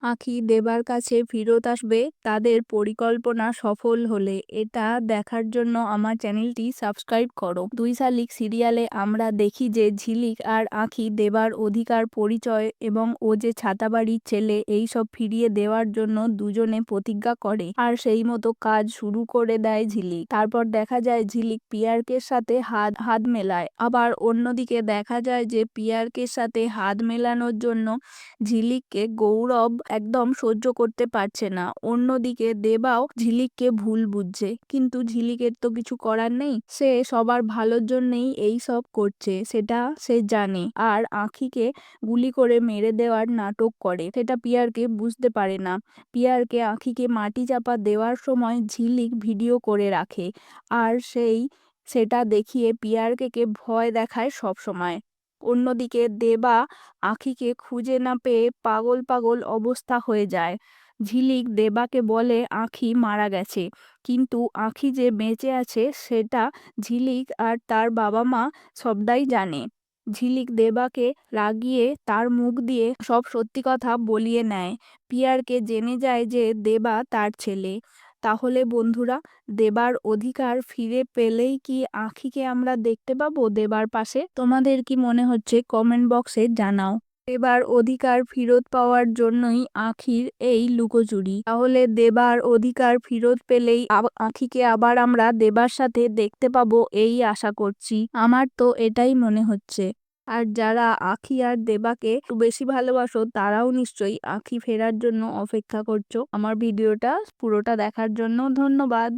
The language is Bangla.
আঁখি দেবার কাছে ফেরত আসবে তাদের পরিকল্পনা সফল হলে। এটা দেখার জন্য আমার চ্যানেলটি সাবস্ক্রাইব করো। দুই শালিক সিরিয়ালে আমরা দেখি যে ঝিলিক আর আঁখি দেবার অধিকার পরিচয় এবং ও যে ছাতাবাড়ির ছেলে এই সব ফিরিয়ে দেওয়ার জন্য দুজনে প্রতিজ্ঞা করে, আর সেই মতো কাজ শুরু করে দেয় ঝিলিক। তারপর দেখা যায় ঝিলিক পিয়ারকের সাথে হাত হাত মেলায়, আবার অন্যদিকে দেখা যায় যে পিয়ারকের সাথে হাত মেলানোর জন্য ঝিলিককে গৌরব একদম সহ্য করতে পারছে না। অন্যদিকে দেবাও ঝিলিককে ভুল বুঝছে, কিন্তু ঝিলিকের তো কিছু করার নেই, সে সবার ভালোর জন্যই এই সব করছে, সেটা সে জানে। আর আঁখিকে গুলি করে মেরে দেওয়ার নাটক করে, সেটা পিয়ারকে বুঝতে পারে না। পিয়ারকে আঁখিকে মাটি চাপা দেওয়ার সময় ঝিলিক ভিডিও করে রাখে, আর সেটা দেখিয়ে পিয়ারকে ভয় দেখায় সব সময়। অন্যদিকে দেবা আঁখিকে খুঁজে না পেয়ে পাগল পাগল অবস্থা হয়ে যায়। ঝিলিক দেবাকে বলে আঁখি মারা গেছে, কিন্তু আঁখি যে বেঁচে আছে সেটা ঝিলিক আর তার বাবা মা সবটাই জানে। ঝিলিক দেবাকে রাগিয়ে তার মুখ দিয়ে সব সত্যি কথা বলিয়ে নেয়। পিয়ারকে জেনে যায় যে দেবা তার ছেলে। তাহলে বন্ধুরা, দেবার অধিকার ফিরে পেলেই কি আঁখিকে আমরা দেখতে পাবো দেবার পাশে? তোমাদের কি মনে হচ্ছে কমেন্ট বক্সে জানাও। দেবার অধিকার ফেরত পাওয়ার জন্যই আঁখির এই লুকোচুরি। তাহলে দেবার অধিকার ফেরত পেলেই আঁখিকে আবার আমরা দেবার সাথে দেখতে পাবো এই আশা করছি। আমার তো এটাই মনে হচ্ছে। আর যারা আঁখি আর দেবাকে একটু বেশি ভালোবাসো তারাও নিশ্চয়ই আঁখি ফেরার জন্য অপেক্ষা করছো। আমার ভিডিওটা পুরোটা দেখার জন্য ধন্যবাদ।